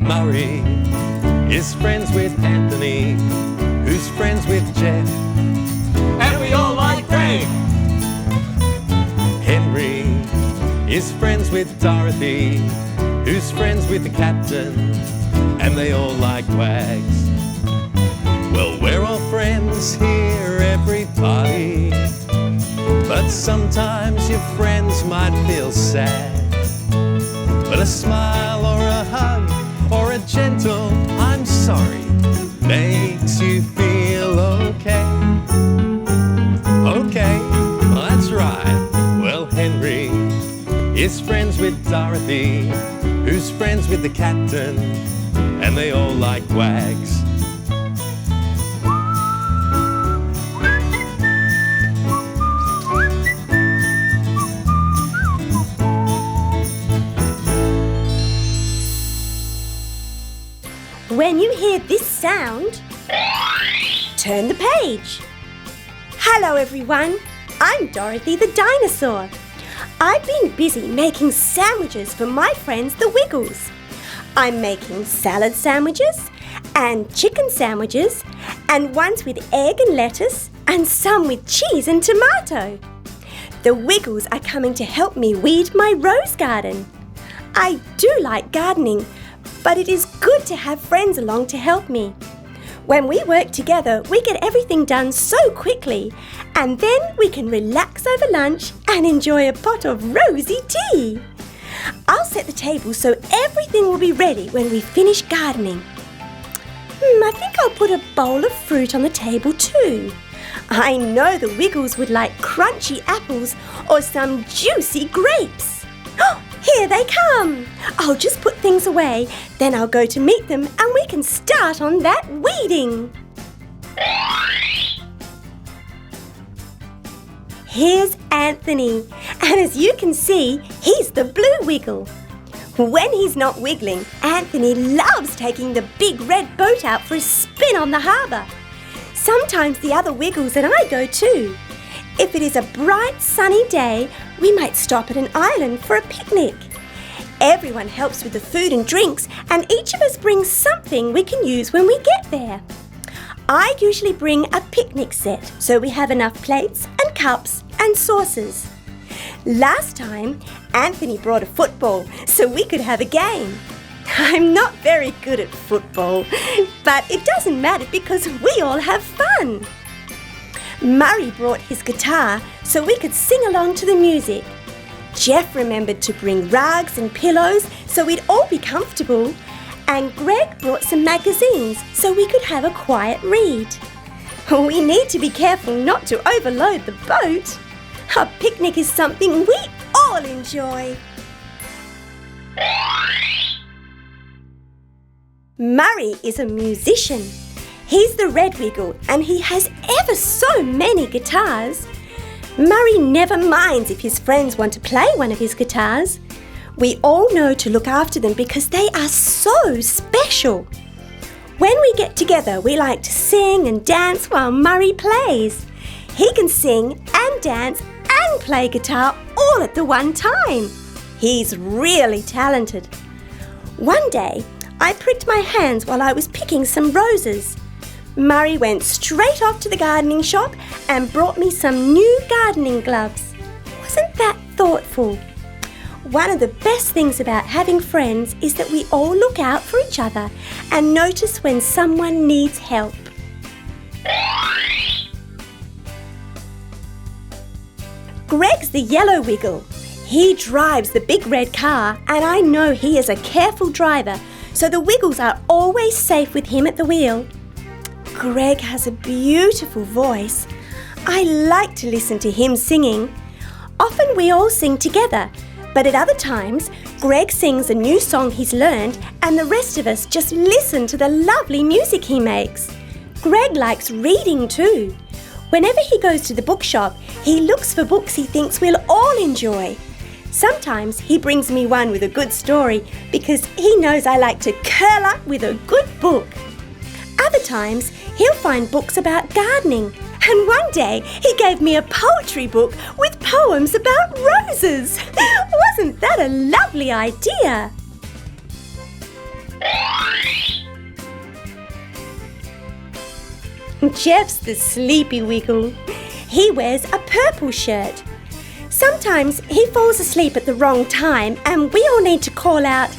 Murray is friends with Anthony, who's friends with Jeff. And we all like Greg. Henry is friends with Dorothy, who's friends with the captain, and they all like Wags. Well, we're all friends here, everybody, but sometimes your friends might feel sad. But a smile or a hug or a gentle "I'm sorry" makes you feel okay. Okay, well, that's right. Well, Henry is friends with Dorothy, who's friends with the captain, and they all like Wags. When you hear this sound, turn the page. Hello everyone, I'm Dorothy the Dinosaur. I've been busy making sandwiches for my friends the Wiggles. I'm making salad sandwiches and chicken sandwiches and ones with egg and lettuce and some with cheese and tomato. The Wiggles are coming to help me weed my rose garden. I do like gardening, but it is good to have friends along to help me. When we work together, we get everything done so quickly, and then we can relax over lunch and enjoy a pot of rosy tea. I'll set the table so everything will be ready when we finish gardening. I think I'll put a bowl of fruit on the table too. I know the Wiggles would like crunchy apples or some juicy grapes. Oh, here they come! I'll just put things away, then I'll go to meet them and we can start on that weeding. Here's Anthony, and as you can see, he's the blue Wiggle. When he's not wiggling, Anthony loves taking the big red boat out for a spin on the harbour. Sometimes the other Wiggles and I go too. If it is a bright sunny day, we might stop at an island for a picnic. Everyone helps with the food and drinks, and each of us brings something we can use when we get there. I usually bring a picnic set so we have enough plates and cups and saucers. Last time, Anthony brought a football so we could have a game. I'm not very good at football, but it doesn't matter because we all have fun. Murray brought his guitar so we could sing along to the music. Jeff remembered to bring rugs and pillows so we'd all be comfortable. And Greg brought some magazines so we could have a quiet read. We need to be careful not to overload the boat. A picnic is something we all enjoy. Murray is a musician. He's the red Wiggle and he has ever so many guitars. Murray never minds if his friends want to play one of his guitars. We all know to look after them because they are so special. When we get together, we like to sing and dance while Murray plays. He can sing and dance and play guitar all at the one time. He's really talented. One day, I pricked my hands while I was picking some roses. Murray went straight off to the gardening shop and brought me some new gardening gloves. Wasn't that thoughtful? One of the best things about having friends is that we all look out for each other and notice when someone needs help. Greg's the yellow Wiggle. He drives the big red car and I know he is a careful driver, so the Wiggles are always safe with him at the wheel. Greg has a beautiful voice. I like to listen to him singing. Often we all sing together, but at other times, Greg sings a new song he's learned and the rest of us just listen to the lovely music he makes. Greg likes reading too. Whenever he goes to the bookshop, he looks for books he thinks we'll all enjoy. Sometimes he brings me one with a good story because he knows I like to curl up with a good book. Other times, he'll find books about gardening. And one day, he gave me a poetry book with poems about roses. Wasn't that a lovely idea? Jeff's the sleepy wiggle. He wears a purple shirt. Sometimes he falls asleep at the wrong time and we all need to call out,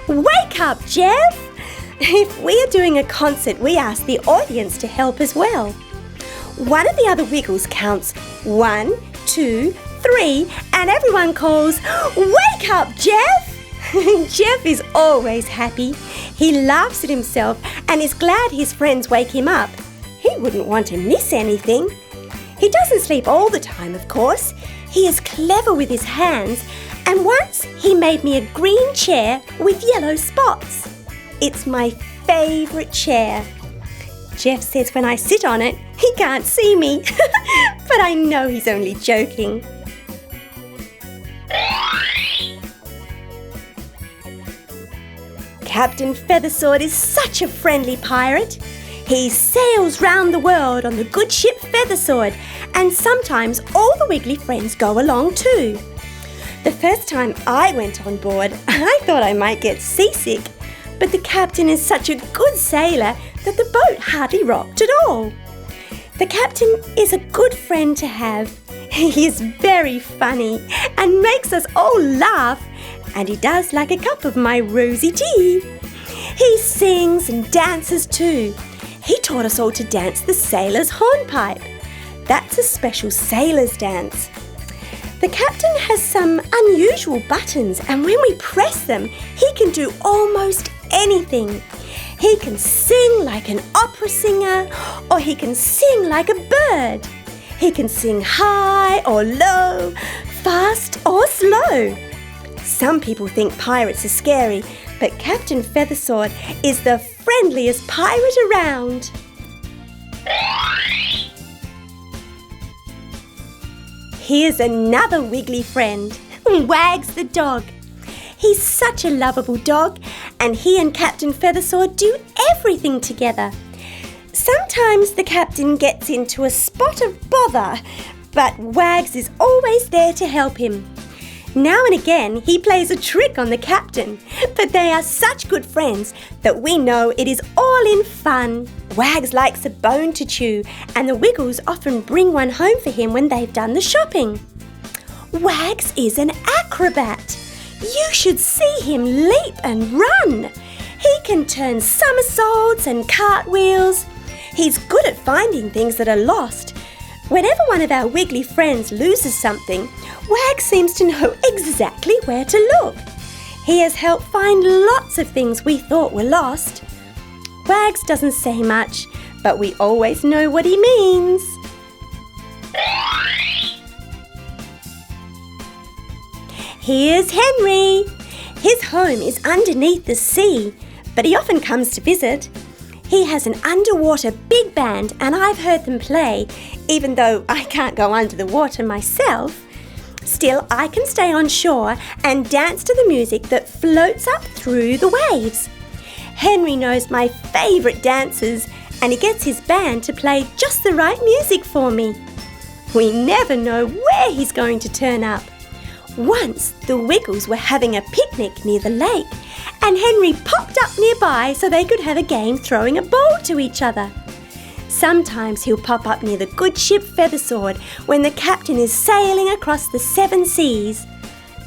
"Wake up, Jeff!" If we are doing a concert, we ask the audience to help as well. One of the other wiggles counts 1, 2, 3, and everyone calls, "Wake up, Jeff!" Jeff is always happy. He laughs at himself and is glad his friends wake him up. He wouldn't want to miss anything. He doesn't sleep all the time, of course. He is clever with his hands, and once he made me a green chair with yellow spots. It's my favourite chair. Jeff says when I sit on it, he can't see me, but I know he's only joking. Captain Feathersword is such a friendly pirate. He sails round the world on the good ship Feathersword, and sometimes all the wiggly friends go along too. The first time I went on board, I thought I might get seasick, but the captain is such a good sailor that the boat hardly rocked at all. The captain is a good friend to have. He is very funny and makes us all laugh, and he does like a cup of my rosy tea. He sings and dances too. He taught us all to dance the sailor's hornpipe. That's a special sailor's dance. The captain has some unusual buttons, and when we press them, he can do almost anything. He can sing like an opera singer, or he can sing like a bird. He can sing high or low, fast or slow. Some people think pirates are scary, but Captain Feathersword is the friendliest pirate around. Here's another wiggly friend, Wags the dog. He's such a lovable dog, and he and Captain Feathersword do everything together. Sometimes the captain gets into a spot of bother, but Wags is always there to help him. Now and again he plays a trick on the captain, but they are such good friends that we know it is all in fun. Wags likes a bone to chew, and the Wiggles often bring one home for him when they've done the shopping. Wags is an acrobat. You should see him leap and run. He can turn somersaults and cartwheels. He's good at finding things that are lost. Whenever one of our wiggly friends loses something, Wags seems to know exactly where to look. He has helped find lots of things we thought were lost. Wags doesn't say much, but we always know what he means. Here's Henry. His home is underneath the sea, but he often comes to visit. He has an underwater big band, and I've heard them play, even though I can't go under the water myself. Still, I can stay on shore and dance to the music that floats up through the waves. Henry knows my favourite dances, and he gets his band to play just the right music for me. We never know where he's going to turn up. Once, the Wiggles were having a picnic near the lake, and Henry popped up nearby so they could have a game throwing a ball to each other. Sometimes he'll pop up near the good ship Feathersword when the captain is sailing across the 7 seas.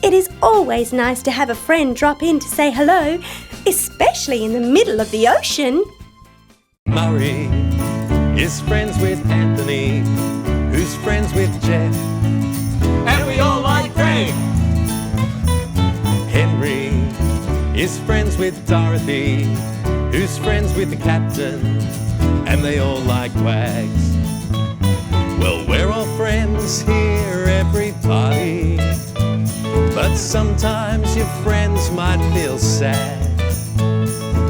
It is always nice to have a friend drop in to say hello, especially in the middle of the ocean. Murray is friends with Anthony, who's friends with Jeff. And we all like Craig. Henry is friends with Dorothy, who's friends with the captain, and they all like Wags. Well, we're all friends here, everybody, but sometimes your friends might feel sad.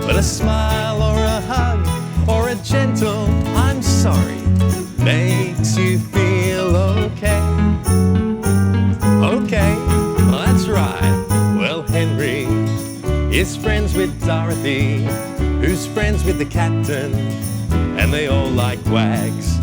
But a smile or a hug or a gentle "I'm sorry" makes you feel okay. Okay, well, that's right. Well, Henry is friends with Dorothy, who's friends with the captain, and they all like Wags.